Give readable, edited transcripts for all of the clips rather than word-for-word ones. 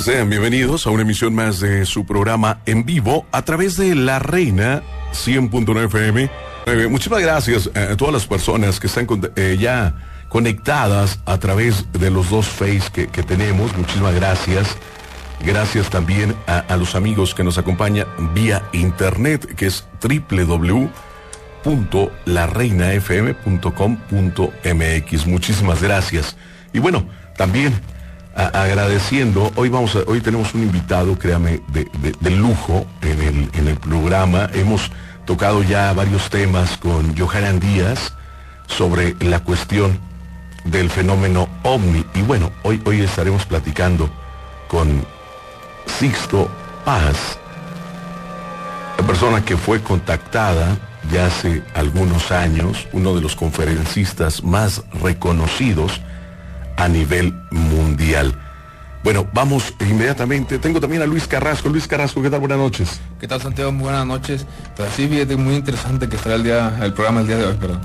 Sean bienvenidos a una emisión más de su programa en vivo a través de La Reina 100.9 FM. Muchísimas gracias a todas las personas que están ya conectadas a través de los dos Face que tenemos. Muchísimas gracias. Gracias también a los amigos que nos acompañan vía internet, que es www.lareinafm.com.mx. Muchísimas gracias. Y bueno, también agradeciendo, hoy tenemos un invitado, créame, de lujo en el programa. Hemos tocado ya varios temas con Johanan Díaz sobre la cuestión del fenómeno OVNI. Y bueno, hoy estaremos platicando con Sixto Paz, la persona que fue contactada ya hace algunos años, uno de los conferencistas más reconocidos a nivel mundial. Bueno, vamos inmediatamente. Tengo también a Luis Carrasco. Luis Carrasco, ¿qué tal? Buenas noches. ¿Qué tal, Santiago? Muy buenas noches. Pero sí, fíjate, muy interesante que estará el programa el día de hoy, perdón.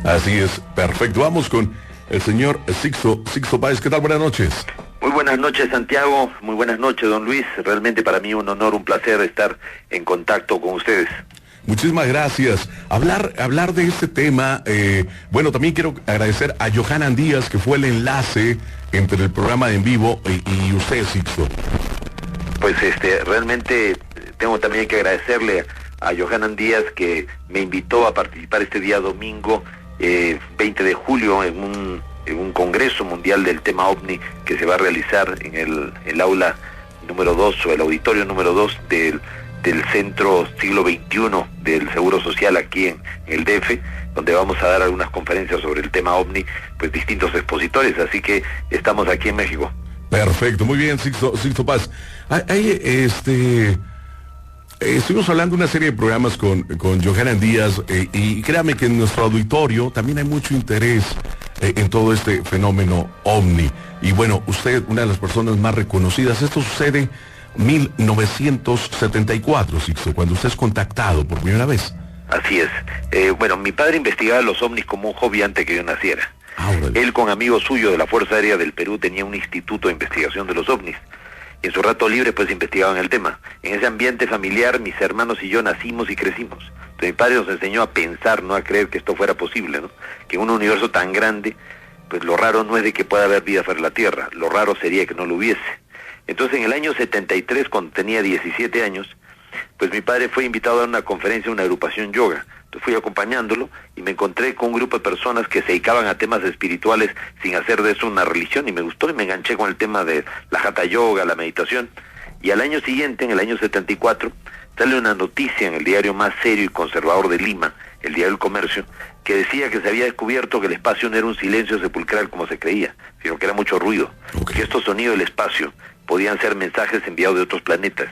Así es, perfecto. Vamos con el señor Sixto Páez. ¿Qué tal? Buenas noches. Muy buenas noches, Santiago. Muy buenas noches, don Luis. Realmente para mí un honor, un placer estar en contacto con ustedes. Muchísimas gracias. Hablar de este tema, bueno, también quiero agradecer a Johanan Díaz, que fue el enlace entre el programa en vivo y usted, Sixto. Pues realmente tengo también que agradecerle a Johanan Díaz, que me invitó a participar este día domingo, 20 de julio, en un congreso mundial del tema OVNI que se va a realizar en el aula número 2 o el auditorio número 2 del Centro Siglo XXI del Seguro Social aquí en el DF, donde vamos a dar algunas conferencias sobre el tema OVNI, pues distintos expositores, así que estamos aquí en México. Perfecto, muy bien, Sixto Paz. Estuvimos hablando de una serie de programas con Johanan Díaz, y créame que en nuestro auditorio también hay mucho interés en todo este fenómeno OVNI. Y bueno, usted, una de las personas más reconocidas, esto sucede 1974, Sixto, cuando usted es contactado por primera vez. Así es. Bueno, mi padre investigaba los ovnis como un hobby antes que yo naciera. Él, con amigos suyos de la Fuerza Aérea del Perú, tenía un instituto de investigación de los ovnis. Y en su rato libre, pues, investigaban el tema. En ese ambiente familiar, mis hermanos y yo nacimos y crecimos. Entonces, mi padre nos enseñó a pensar, no a creer que esto fuera posible, ¿no? Que en un universo tan grande, pues lo raro no es de que pueda haber vida fuera de la Tierra. Lo raro sería que no lo hubiese. Entonces, en el año 73, cuando tenía 17 años, pues mi padre fue invitado a dar una conferencia a una agrupación yoga. Entonces fui acompañándolo y me encontré con un grupo de personas que se dedicaban a temas espirituales sin hacer de eso una religión, y me gustó y me enganché con el tema de la hatha yoga, la meditación. Y al año siguiente, en el año 74, sale una noticia en el diario más serio y conservador de Lima, el Diario del Comercio, que decía que se había descubierto que el espacio no era un silencio sepulcral como se creía, sino que era mucho ruido, que estos sonidos del espacio podían ser mensajes enviados de otros planetas,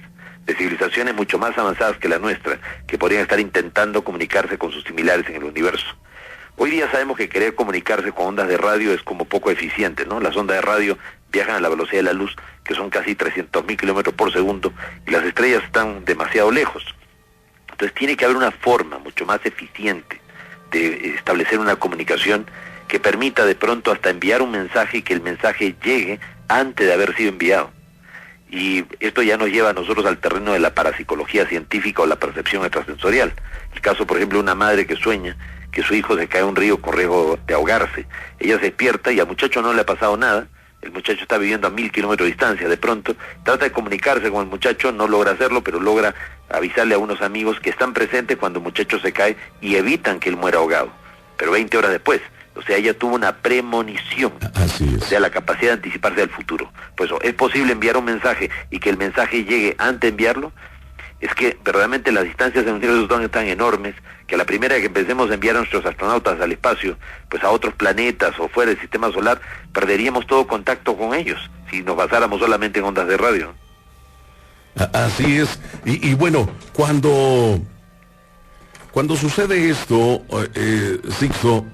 de civilizaciones mucho más avanzadas que la nuestra, que podrían estar intentando comunicarse con sus similares en el universo. Hoy día sabemos que querer comunicarse con ondas de radio es como poco eficiente, ¿no? Las ondas de radio viajan a la velocidad de la luz, que son casi 300.000 kilómetros por segundo, y las estrellas están demasiado lejos. Entonces tiene que haber una forma mucho más eficiente de establecer una comunicación que permita de pronto hasta enviar un mensaje y que el mensaje llegue antes de haber sido enviado. Y esto ya nos lleva a nosotros al terreno de la parapsicología científica o la percepción extrasensorial. El caso, por ejemplo, de una madre que sueña que su hijo se cae a un río con riesgo de ahogarse. Ella se despierta y al muchacho no le ha pasado nada. El muchacho está viviendo a 1000 kilómetros de distancia. De pronto trata de comunicarse con el muchacho, no logra hacerlo, pero logra avisarle a unos amigos que están presentes cuando el muchacho se cae y evitan que él muera ahogado. Pero 20 horas después. O sea, ella tuvo una premonición. Así es. O sea, la capacidad de anticiparse al futuro. Pues es posible enviar un mensaje y que el mensaje llegue antes de enviarlo. Es que verdaderamente las distancias en el universo son tan enormes que a la primera que empecemos a enviar a nuestros astronautas al espacio, pues a otros planetas o fuera del sistema solar, perderíamos todo contacto con ellos si nos basáramos solamente en ondas de radio. Así es. Y bueno, cuando sucede esto, Sixto,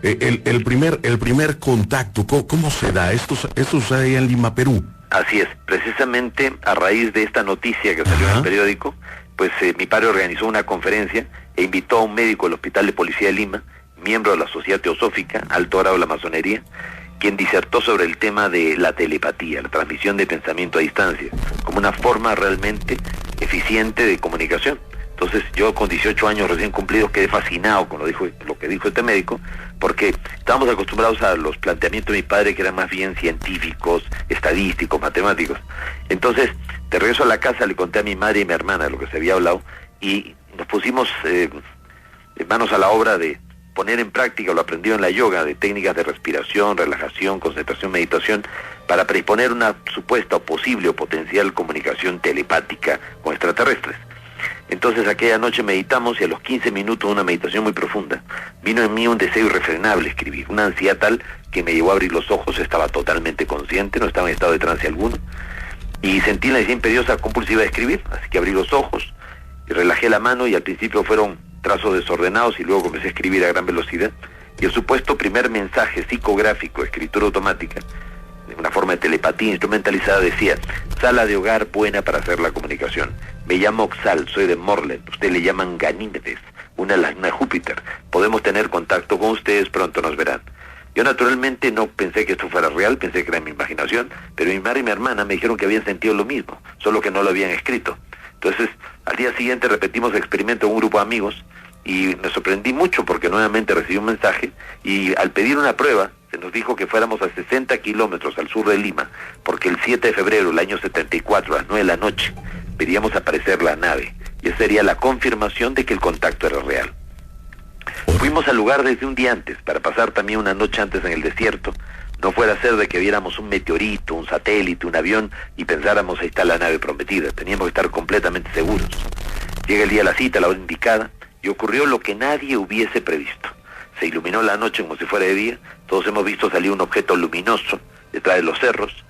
el primer contacto, ¿cómo se da? Esto sucede ahí en Lima, Perú. Así es, precisamente a raíz de esta noticia que salió en el periódico, pues mi padre organizó una conferencia e invitó a un médico del Hospital de Policía de Lima, miembro de la Sociedad Teosófica, alto grado de la masonería, quien disertó sobre el tema de la telepatía, la transmisión de pensamiento a distancia, como una forma realmente eficiente de comunicación. Entonces yo con 18 años recién cumplidos quedé fascinado con lo que dijo este médico, porque estábamos acostumbrados a los planteamientos de mi padre que eran más bien científicos, estadísticos, matemáticos. Entonces, de regreso a la casa le conté a mi madre y a mi hermana lo que se había hablado y nos pusimos manos a la obra de poner en práctica lo aprendido en la yoga, de técnicas de respiración, relajación, concentración, meditación, para predisponer una supuesta o posible o potencial comunicación telepática con extraterrestres. Entonces aquella noche meditamos y a los 15 minutos de una meditación muy profunda vino en mí un deseo irrefrenable escribir, una ansiedad tal que me llevó a abrir los ojos, estaba totalmente consciente, no estaba en estado de trance alguno y sentí la necesidad imperiosa compulsiva de escribir, así que abrí los ojos y relajé la mano y al principio fueron trazos desordenados y luego comencé a escribir a gran velocidad y el supuesto primer mensaje psicográfico, escritura automática, de una forma de telepatía instrumentalizada decía: sala de hogar buena para hacer la comunicación. Me llamo Oxal, soy de Morland, ustedes le llaman Ganímedes, una luna de Júpiter. Podemos tener contacto con ustedes, pronto nos verán. Yo naturalmente no pensé que esto fuera real, pensé que era mi imaginación, pero mi madre y mi hermana me dijeron que habían sentido lo mismo, solo que no lo habían escrito. Entonces, al día siguiente repetimos el experimento con un grupo de amigos y me sorprendí mucho porque nuevamente recibí un mensaje y al pedir una prueba se nos dijo que fuéramos a 60 kilómetros al sur de Lima, porque el 7 de febrero del año 74, a las 9 de la noche, veríamos aparecer la nave, y esa sería la confirmación de que el contacto era real. Fuimos al lugar desde un día antes, para pasar también una noche antes en el desierto, no fuera a ser de que viéramos un meteorito, un satélite, un avión, y pensáramos ahí está la nave prometida, teníamos que estar completamente seguros. Llega el día de la cita, la hora indicada, y ocurrió lo que nadie hubiese previsto. Se iluminó la noche como si fuera de día, todos hemos visto salir un objeto luminoso detrás de los cerros,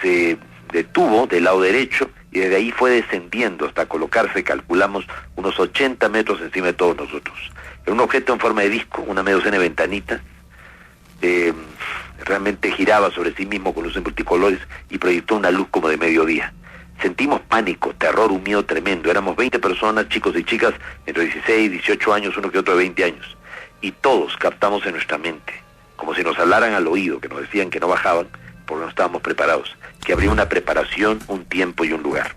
se detuvo del lado derecho y desde ahí fue descendiendo hasta colocarse, calculamos, unos 80 metros encima de todos nosotros. Era un objeto en forma de disco, una media docena de ventanitas, realmente giraba sobre sí mismo con luces multicolores y proyectó una luz como de mediodía. Sentimos pánico, terror, un miedo tremendo. Éramos 20 personas, chicos y chicas, entre 16 y 18 años, uno que otro de 20 años. Y todos captamos en nuestra mente, como si nos hablaran al oído, que nos decían que no bajaban, porque no estábamos preparados, que habría una preparación, un tiempo y un lugar.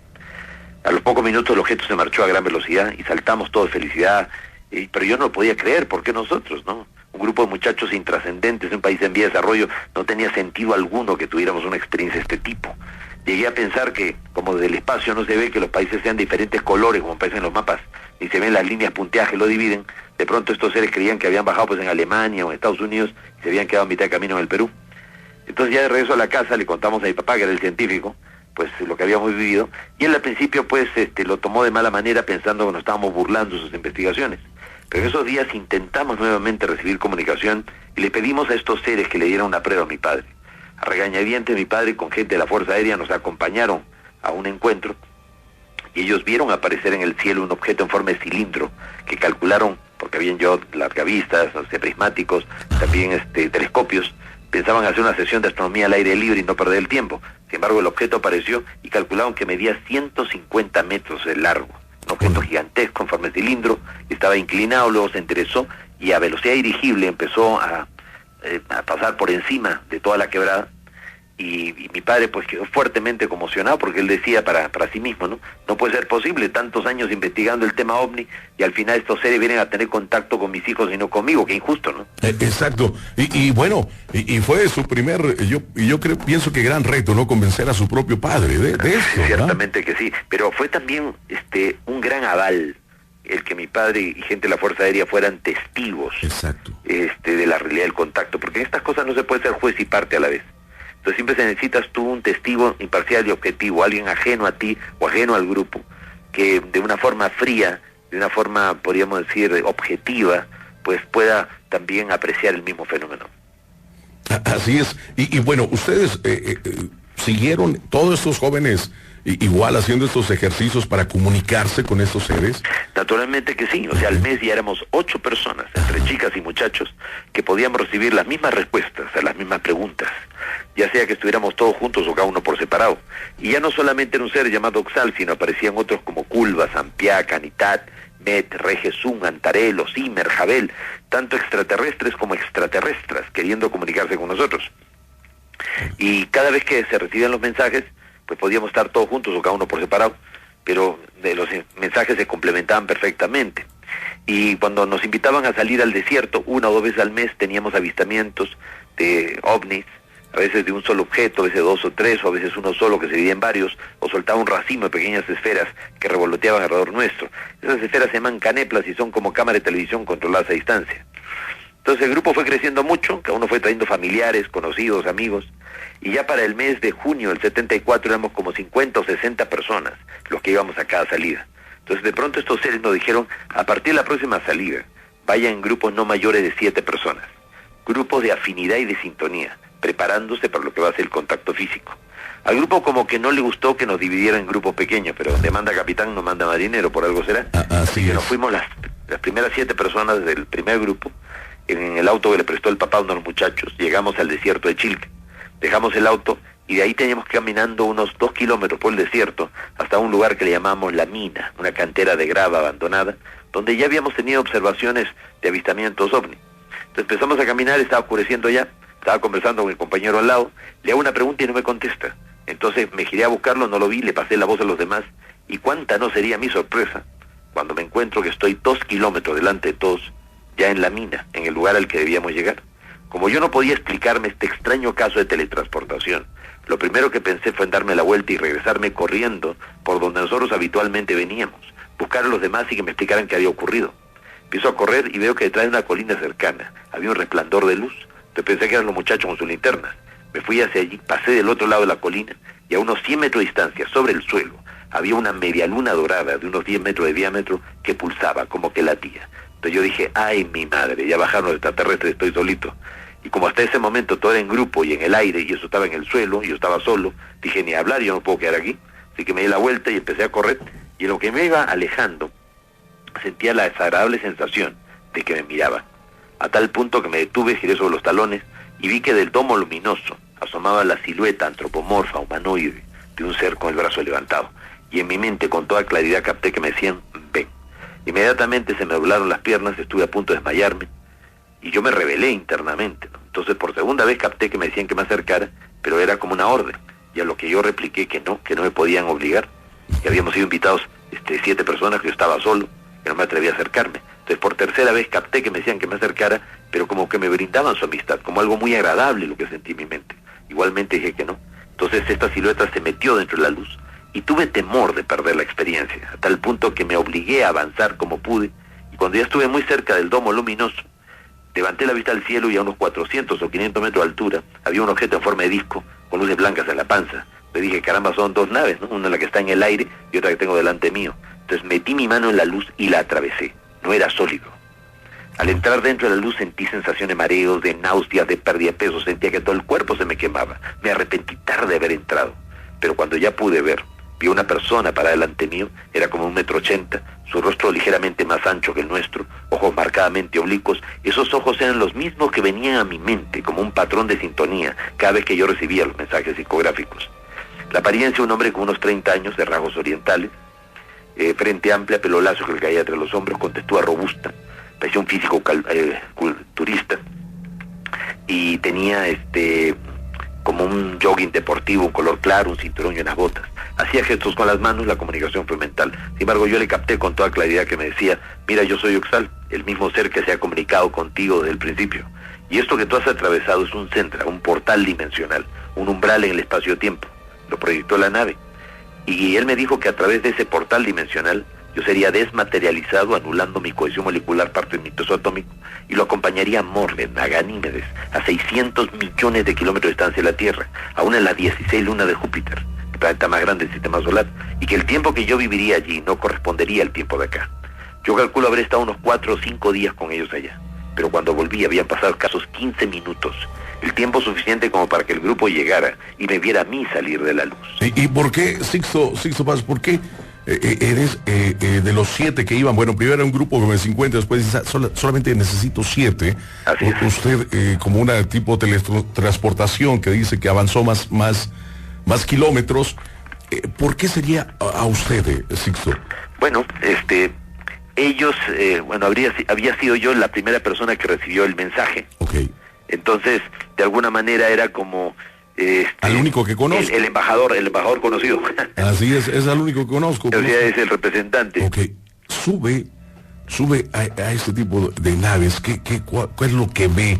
A los pocos minutos el objeto se marchó a gran velocidad y saltamos todos de felicidad, pero yo no lo podía creer, ¿por qué nosotros, no? Un grupo de muchachos intrascendentes, un país en vía de desarrollo, no tenía sentido alguno que tuviéramos una experiencia de este tipo. Llegué a pensar que, como desde el espacio no se ve que los países sean diferentes colores, como aparecen en los mapas, ni se ven las líneas punteaje, lo dividen, de pronto estos seres creían que habían bajado pues en Alemania o en Estados Unidos y se habían quedado a mitad de camino en el Perú. Entonces ya de regreso a la casa le contamos a mi papá, que era el científico, pues lo que habíamos vivido, y él al principio pues lo tomó de mala manera pensando que nos estábamos burlando de sus investigaciones. Pero en esos días intentamos nuevamente recibir comunicación y le pedimos a estos seres que le dieran una prueba a mi padre. A regañadientes mi padre con gente de la Fuerza Aérea nos acompañaron a un encuentro y ellos vieron aparecer en el cielo un objeto en forma de cilindro que calcularon, porque habían yo largavistas, prismáticos, también telescopios, pensaban hacer una sesión de astronomía al aire libre y no perder el tiempo. Sin embargo, el objeto apareció y calcularon que medía 150 metros de largo. Un objeto gigantesco en forma de cilindro, estaba inclinado, luego se enderezó y a velocidad dirigible empezó a pasar por encima de toda la quebrada y mi padre pues quedó fuertemente conmocionado porque él decía para sí mismo, no puede ser posible tantos años investigando el tema OVNI y al final estos seres vienen a tener contacto con mis hijos y no conmigo, qué injusto, ¿no? Exacto, y bueno, y fue su primer, pienso que gran reto, ¿no? Convencer a su propio padre de esto, ciertamente, ¿verdad? Que sí, pero fue también un gran aval el que mi padre y gente de la Fuerza Aérea fueran testigos. Exacto. De la realidad del contacto, porque en estas cosas no se puede ser juez y parte a la vez. Entonces siempre se necesitas tú un testigo imparcial y objetivo, alguien ajeno a ti o ajeno al grupo, que de una forma fría, de una forma, podríamos decir, objetiva, pues pueda también apreciar el mismo fenómeno. Así es. Y bueno, ustedes siguieron todos estos jóvenes igual haciendo estos ejercicios para comunicarse con estos seres. Naturalmente que sí, o sea, al mes ya éramos 8 personas, entre chicas y muchachos, que podíamos recibir las mismas respuestas a las mismas preguntas, ya sea que estuviéramos todos juntos o cada uno por separado. Y ya no solamente era un ser llamado Oxal, sino aparecían otros como Culva, Sampiá, Canitat, Met, Regesun, Antarelo, Simer, Jabel, tanto extraterrestres como extraterrestras, queriendo comunicarse con nosotros. Y cada vez que se recibían los mensajes, pues podíamos estar todos juntos o cada uno por separado, pero los mensajes se complementaban perfectamente. Y cuando nos invitaban a salir al desierto, 1 o 2 veces al mes teníamos avistamientos de ovnis, a veces de un solo objeto, a veces 2 o 3, o a veces uno solo que se dividía en varios, o soltaba un racimo de pequeñas esferas que revoloteaban alrededor nuestro. Esas esferas se llaman caneplas y son como cámaras de televisión controladas a distancia. Entonces el grupo fue creciendo mucho, cada uno fue trayendo familiares, conocidos, amigos, y ya para el mes de junio del 74 éramos como 50 o 60 personas los que íbamos a cada salida. Entonces de pronto estos seres nos dijeron, a partir de la próxima salida, vayan en grupos no mayores de 7 personas, grupos de afinidad y de sintonía, preparándose para lo que va a ser el contacto físico. Al grupo como que no le gustó que nos dividieran en grupos pequeños, pero donde manda capitán no manda marinero, por algo será. Así que nos fuimos las primeras 7 personas del primer grupo, en el auto que le prestó el papá a unos muchachos, llegamos al desierto de Chilque, dejamos el auto y de ahí teníamos que caminando unos 2 kilómetros por el desierto hasta un lugar que le llamamos La Mina, una cantera de grava abandonada, donde ya habíamos tenido observaciones de avistamientos ovni. Entonces empezamos a caminar, estaba oscureciendo ya, estaba conversando con el compañero al lado, le hago una pregunta y no me contesta. Entonces me giré a buscarlo, no lo vi, le pasé la voz a los demás, y cuánta no sería mi sorpresa cuando me encuentro que estoy 2 kilómetros delante de todos, ya en La Mina, en el lugar al que debíamos llegar. Como yo no podía explicarme este extraño caso de teletransportación, lo primero que pensé fue en darme la vuelta y regresarme corriendo por donde nosotros habitualmente veníamos, buscar a los demás y que me explicaran qué había ocurrido. Empiezo a correr y veo que detrás de una colina cercana había un resplandor de luz. Entonces pensé que eran los muchachos con sus linternas. Me fui hacia allí, pasé del otro lado de la colina y a unos 100 metros de distancia, sobre el suelo, había una media luna dorada de unos 10 metros de diámetro que pulsaba, como que latía. Entonces yo dije, ay mi madre, ya bajaron los extraterrestres, estoy solito. Y como hasta ese momento todo era en grupo y en el aire, y eso estaba en el suelo, y yo estaba solo, dije, ni hablar, yo no puedo quedar aquí. Así que me di la vuelta y empecé a correr, y en lo que me iba alejando, sentía la desagradable sensación de que me miraban. A tal punto que me detuve, giré sobre los talones, y vi que del domo luminoso asomaba la silueta antropomorfa, humanoide, de un ser con el brazo levantado. Y en mi mente, con toda claridad, capté que me decían, ven. Inmediatamente se me doblaron las piernas, estuve a punto de desmayarme, y yo me rebelé internamente, ¿no? Entonces por segunda vez capté que me decían que me acercara, pero era como una orden, y a lo que yo repliqué que no me podían obligar, que habíamos sido invitados 7 personas, que yo estaba solo, que no me atreví a acercarme. Entonces por tercera vez capté que me decían que me acercara, pero como que me brindaban su amistad, como algo muy agradable lo que sentí en mi mente. Igualmente dije que no. Entonces esta silueta se metió dentro de la luz, y tuve temor de perder la experiencia, a tal punto que me obligué a avanzar como pude, y cuando ya estuve muy cerca del domo luminoso, levanté la vista al cielo y a unos 400 o 500 metros de altura había un objeto en forma de disco con luces blancas en la panza. Le dije, caramba, son 2 naves, ¿no? Una la que está en el aire y otra que tengo delante mío. Entonces metí mi mano en la luz y la atravesé. No era sólido. Al entrar dentro de la luz sentí sensaciones de mareos, de náuseas, de pérdida de peso. Sentía que todo el cuerpo se me quemaba. Me arrepentí tarde de haber entrado. Pero cuando ya pude ver, vi una persona para delante mío, era como 1,80 m, su rostro ligeramente más ancho que el nuestro, ojos marcadamente oblicuos. Esos ojos eran los mismos que venían a mi mente como un patrón de sintonía cada vez que yo recibía los mensajes psicográficos. La apariencia de un hombre con unos 30 años, de rasgos orientales, frente amplia, pelo lacio que le caía entre los hombros, con textura robusta, parecía un físico culturista, y tenía como un jogging deportivo, un color claro, un cinturón y unas botas. Hacía gestos con las manos, la comunicación fue mental. Sin embargo, yo le capté con toda claridad que me decía, mira, yo soy Oxal, el mismo ser que se ha comunicado contigo desde el principio. Y esto que tú has atravesado es un centra, un portal dimensional, un umbral en el espacio-tiempo. Lo proyectó la nave. Y él me dijo que a través de ese portal dimensional yo sería desmaterializado, anulando mi cohesión molecular, parte de mi peso atómico, y lo acompañaría a Morlen, a Ganímedes, a 600 millones de kilómetros de distancia de la Tierra, a una de las 16 lunas de Júpiter, el planeta más grande del sistema solar, y que el tiempo que yo viviría allí no correspondería al tiempo de acá. Yo calculo haber estado unos 4 o 5 días con ellos allá, pero cuando volví habían pasado escasos 15 minutos, el tiempo suficiente como para que el grupo llegara y me viera a mí salir de la luz. ¿Y por qué, Sixto Paz, por qué eres de los 7 que iban? Bueno, primero era un grupo como de 50, después dice, solamente necesito 7. Usted, como una tipo de teletransportación que dice que avanzó más kilómetros, ¿por qué sería a usted, Sixto? Bueno, ellos, había sido yo la primera persona que recibió el mensaje. Okay. Entonces, de alguna manera era como al único que conozco. El embajador conocido. Así es al único que conozco. O sea, es el representante. Ok, sube a este tipo de naves, ¿cuál es lo que ve?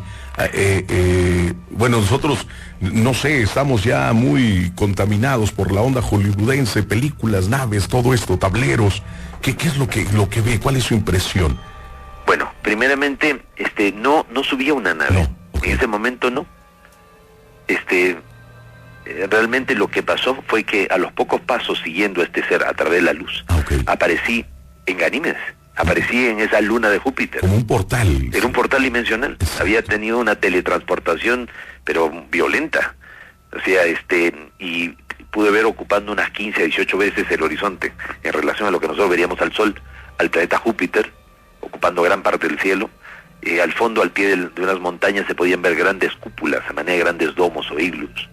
Bueno, nosotros, no sé, estamos ya muy contaminados por la onda hollywoodense, películas, naves, todo esto, tableros. ¿Qué es lo que ve? ¿Cuál es su impresión? Bueno, primeramente, no subía una nave. No, okay. En ese momento no. Realmente lo que pasó fue que a los pocos pasos siguiendo a este ser a través de la luz, okay, aparecí en Ganímedes, aparecí en esa luna de Júpiter. Como un portal. Era un portal dimensional. Exacto. Había tenido una teletransportación, pero violenta. O sea, y pude ver ocupando unas 15 a 18 veces el horizonte en relación a lo que nosotros veríamos al Sol, al planeta Júpiter, ocupando gran parte del cielo. Al fondo, al pie de unas montañas, se podían ver grandes cúpulas, a manera de grandes domos o iglus.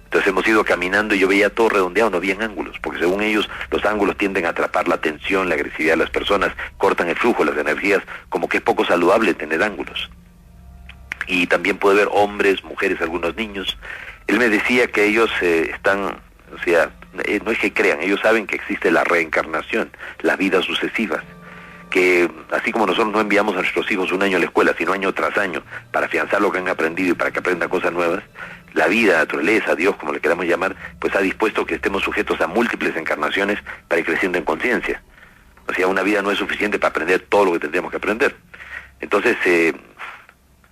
Entonces hemos ido caminando y yo veía todo redondeado, no habían ángulos, porque según ellos los ángulos tienden a atrapar la atención, la agresividad de las personas, cortan el flujo, las energías, como que es poco saludable tener ángulos. Y también puede ver hombres, mujeres, algunos niños. Él me decía que ellos están, o sea, no es que crean, ellos saben que existe la reencarnación, las vidas sucesivas, que así como nosotros no enviamos a nuestros hijos un año a la escuela, sino año tras año, para afianzar lo que han aprendido y para que aprendan cosas nuevas, la vida, la naturaleza, Dios, como le queramos llamar, pues ha dispuesto que estemos sujetos a múltiples encarnaciones para ir creciendo en conciencia. O sea, una vida no es suficiente para aprender todo lo que tendríamos que aprender. Entonces,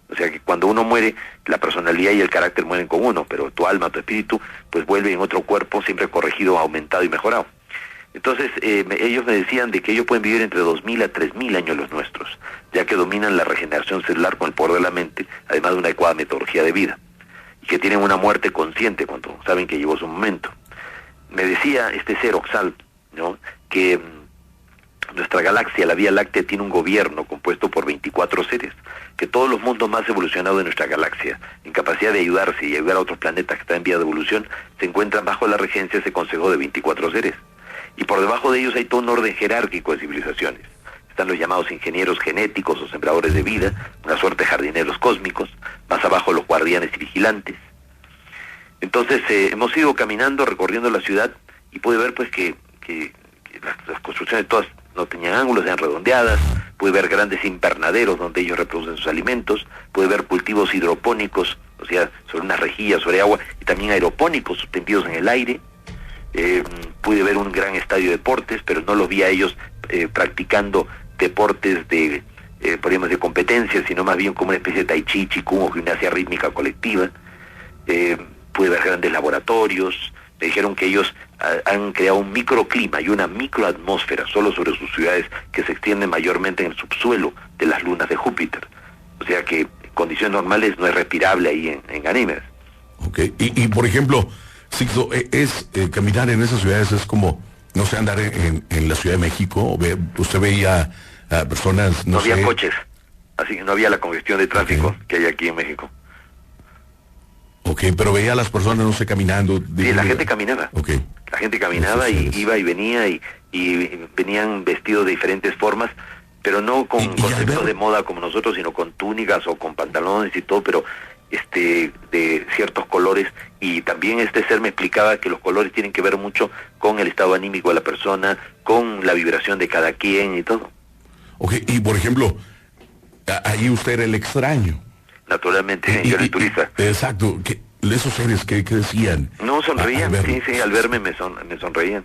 o sea que cuando uno muere, la personalidad y el carácter mueren con uno, pero tu alma, tu espíritu, pues vuelve en otro cuerpo siempre corregido, aumentado y mejorado. Entonces, ellos me decían de que ellos pueden vivir entre 2000 a 3000 años los nuestros, ya que dominan la regeneración celular con el poder de la mente, además de una adecuada metodología de vida, y que tienen una muerte consciente cuando saben que llegó su momento. Me decía este ser Oxal, ¿no?, que nuestra galaxia, la Vía Láctea, tiene un gobierno compuesto por 24 seres, que todos los mundos más evolucionados de nuestra galaxia, en capacidad de ayudarse y ayudar a otros planetas que están en vía de evolución, se encuentran bajo la regencia de ese consejo de 24 seres. Y por debajo de ellos hay todo un orden jerárquico de civilizaciones. Están los llamados ingenieros genéticos o sembradores de vida, una suerte de jardineros cósmicos, más abajo los guardianes y vigilantes. Entonces hemos ido caminando, recorriendo la ciudad, y pude ver pues que las construcciones todas no tenían ángulos, eran redondeadas. Pude ver grandes invernaderos donde ellos reproducen sus alimentos. Pude ver cultivos hidropónicos, o sea, sobre unas rejillas, sobre agua, y también aeropónicos suspendidos en el aire. Pude ver un gran estadio de deportes, pero no los vi a ellos practicando deportes de, podríamos decir, competencia, sino más bien como una especie de tai chi, chikung o gimnasia rítmica colectiva. Pude ver grandes laboratorios. Me dijeron que ellos han creado un microclima y una microatmósfera solo sobre sus ciudades, que se extienden mayormente en el subsuelo de las lunas de Júpiter. O sea que en condiciones normales no es respirable ahí en Ganímedes. Ok, y por ejemplo, Sixto, caminar en esas ciudades es como, no sé, andar en la Ciudad de México. Usted veía a personas, no había coches, así que no había la congestión de tráfico, okay, que hay aquí en México. Ok, pero veía a las personas, no sé, caminando. Sí, la gente caminaba. Okay. La gente caminaba y iba y venía y venían vestidos de diferentes formas, pero no con conceptos de moda como nosotros, sino con túnicas o con pantalones y todo, pero de ciertos colores. Y también este ser me explicaba que los colores tienen que ver mucho con el estado anímico de la persona, con la vibración de cada quien y todo. Ok, y por ejemplo, ahí usted era el extraño. Naturalmente, yo era el turista. Exacto. ¿Esos seres qué decían? No, sonreían, sí, al verme me sonreían.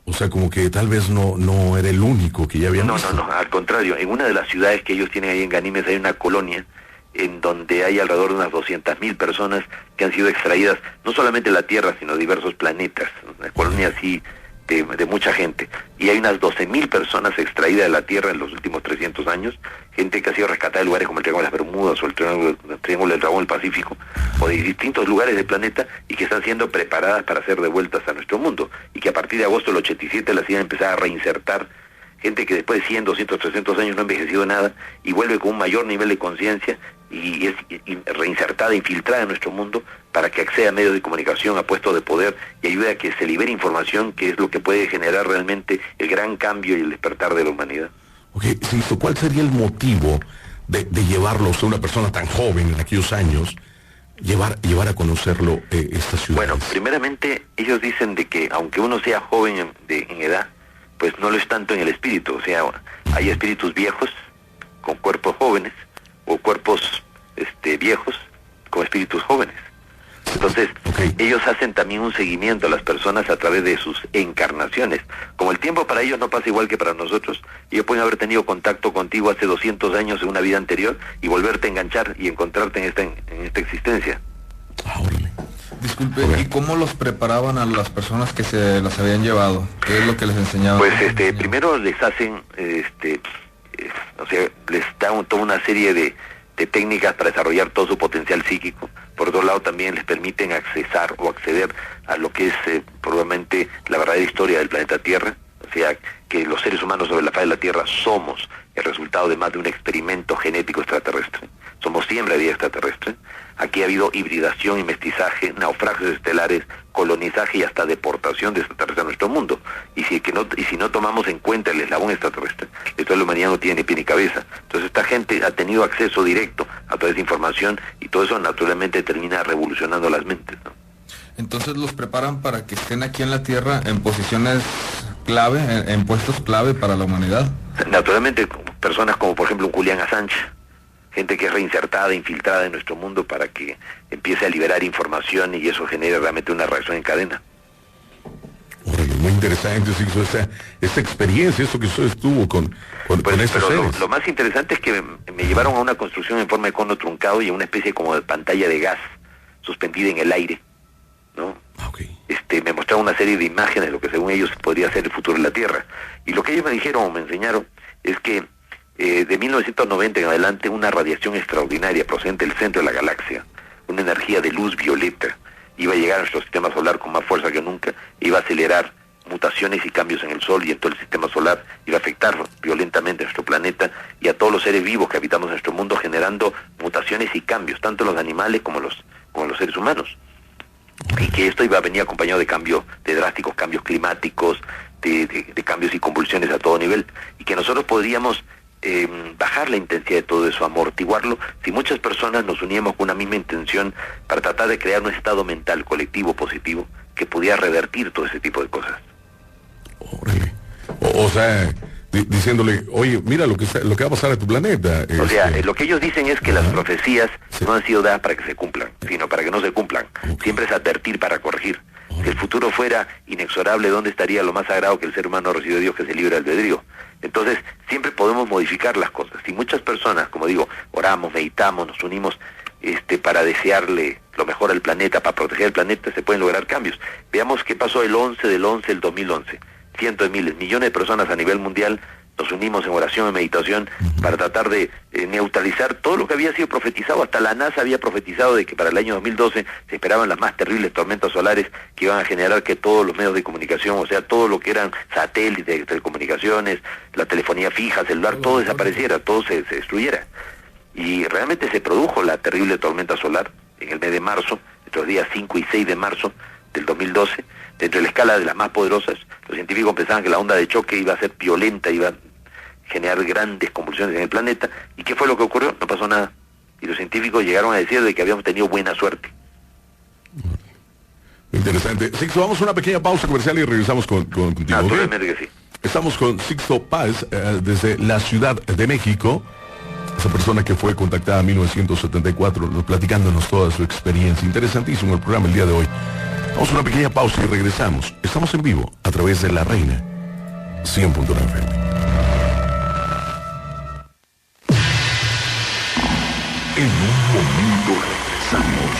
O sea, como que tal vez no era el único que ya habían visto. No, al contrario. En una de las ciudades que ellos tienen ahí en Ganímedes hay una colonia en donde hay alrededor de unas 200.000 personas que han sido extraídas, no solamente de la Tierra, sino de diversos planetas. Una colonia así de mucha gente. Y hay unas 12.000 personas extraídas de la Tierra en los últimos 300 años, gente que ha sido rescatada de lugares como el Triángulo de las Bermudas o el Triángulo del Dragón del Pacífico, o de distintos lugares del planeta, y que están siendo preparadas para ser devueltas a nuestro mundo, y que a partir de agosto del 87 las iban a empezar a reinsertar, gente que después de 100, 200, 300 años no ha envejecido nada, y vuelve con un mayor nivel de conciencia, y es reinsertada, infiltrada en nuestro mundo, para que acceda a medios de comunicación, a puestos de poder, y ayude a que se libere información, que es lo que puede generar realmente el gran cambio y el despertar de la humanidad. Ok, Sixto, ¿cuál sería el motivo de llevarlo a usted, una persona tan joven en aquellos años, llevar a conocerlo esta ciudad? Bueno, primeramente ellos dicen de que aunque uno sea joven en edad, pues no lo es tanto en el espíritu. O sea, hay espíritus viejos con cuerpos jóvenes o cuerpos viejos con espíritus jóvenes. Entonces, ellos hacen también un seguimiento a las personas a través de sus encarnaciones. Como el tiempo para ellos no pasa igual que para nosotros, ellos pueden haber tenido contacto contigo hace 200 años en una vida anterior y volverte a enganchar y encontrarte en esta existencia. Disculpe, ¿y cómo los preparaban a las personas que se las habían llevado? ¿Qué es lo que les enseñaban? Pues primero les hacen, o sea, les dan toda una serie de técnicas para desarrollar todo su potencial psíquico. Por otro lado, también les permiten accesar o acceder a lo que es probablemente la verdadera historia del planeta Tierra. O sea, que los seres humanos sobre la faz de la Tierra somos el resultado de más de un experimento genético extraterrestre. Somos siembra de vida extraterrestre. Aquí ha habido hibridación y mestizaje, naufragios estelares, colonizaje y hasta deportación de extraterrestres a nuestro mundo. Y si no tomamos en cuenta el eslabón extraterrestre, esto de la humanidad no tiene ni pie ni cabeza. Entonces esta gente ha tenido acceso directo a toda esa información y todo eso naturalmente termina revolucionando las mentes, ¿no? Entonces los preparan para que estén aquí en la Tierra en posiciones clave, en puestos clave para la humanidad. Naturalmente, personas como por ejemplo un Julián Assange, gente que es reinsertada, infiltrada en nuestro mundo para que empiece a liberar información y eso genere realmente una reacción en cadena. Muy interesante, sí, esta experiencia, eso que usted estuvo con estos seres. Lo más interesante es que me llevaron a una construcción en forma de cono truncado y a una especie como de pantalla de gas suspendida en el aire, ¿no? Me mostraron una serie de imágenes de lo que según ellos podría ser el futuro de la Tierra. Y lo que ellos me dijeron o me enseñaron es que de 1990 en adelante una radiación extraordinaria procedente del centro de la galaxia, una energía de luz violeta, iba a llegar a nuestro sistema solar con más fuerza que nunca, iba a acelerar mutaciones y cambios en el Sol y en todo el sistema solar, iba a afectar violentamente a nuestro planeta y a todos los seres vivos que habitamos en nuestro mundo, generando mutaciones y cambios, tanto los animales como los seres humanos. Y que esto iba a venir acompañado de drásticos cambios climáticos, de cambios y convulsiones a todo nivel, y que nosotros podríamos bajar la intensidad de todo eso, amortiguarlo, si muchas personas nos uníamos con una misma intención para tratar de crear un estado mental colectivo positivo que pudiera revertir todo ese tipo de cosas. O sea, diciéndole, oye, mira lo que va a pasar a tu planeta. O sea, lo que ellos dicen es que las profecías no han sido dadas para que se cumplan, sino para que no se cumplan. Siempre es advertir para corregir. Si el futuro fuera inexorable, ¿dónde estaría lo más sagrado que el ser humano recibe de Dios, que es el libre albedrío? Entonces, siempre podemos modificar las cosas. Si muchas personas, como digo, oramos, meditamos, nos unimos para desearle lo mejor al planeta, para proteger el planeta, se pueden lograr cambios. Veamos qué pasó el 11 del 11 del 2011. Cientos de miles, millones de personas a nivel mundial nos unimos en oración y meditación para tratar de neutralizar todo lo que había sido profetizado. Hasta la NASA había profetizado de que para el año 2012 se esperaban las más terribles tormentas solares que iban a generar que todos los medios de comunicación, o sea, todo lo que eran satélites, telecomunicaciones, la telefonía fija, celular, todo desapareciera, todo se destruyera. Y realmente se produjo la terrible tormenta solar en el mes de marzo, entre los días 5 y 6 de marzo del 2012, dentro de la escala de las más poderosas. Los científicos pensaban que la onda de choque iba a ser violenta, iba a generar grandes convulsiones en el planeta. ¿Y qué fue lo que ocurrió? No pasó nada. Y los científicos llegaron a decir de que habíamos tenido buena suerte. Interesante. Sixto, vamos a una pequeña pausa comercial y regresamos contigo. Naturalmente que sí. Estamos con Sixto Páez desde la Ciudad de México. Esa persona que fue contactada en 1974, platicándonos toda su experiencia. Interesantísimo el programa el día de hoy. Vamos a una pequeña pausa y regresamos. Estamos en vivo a través de La Reina 100.9 FM. En un momento regresamos.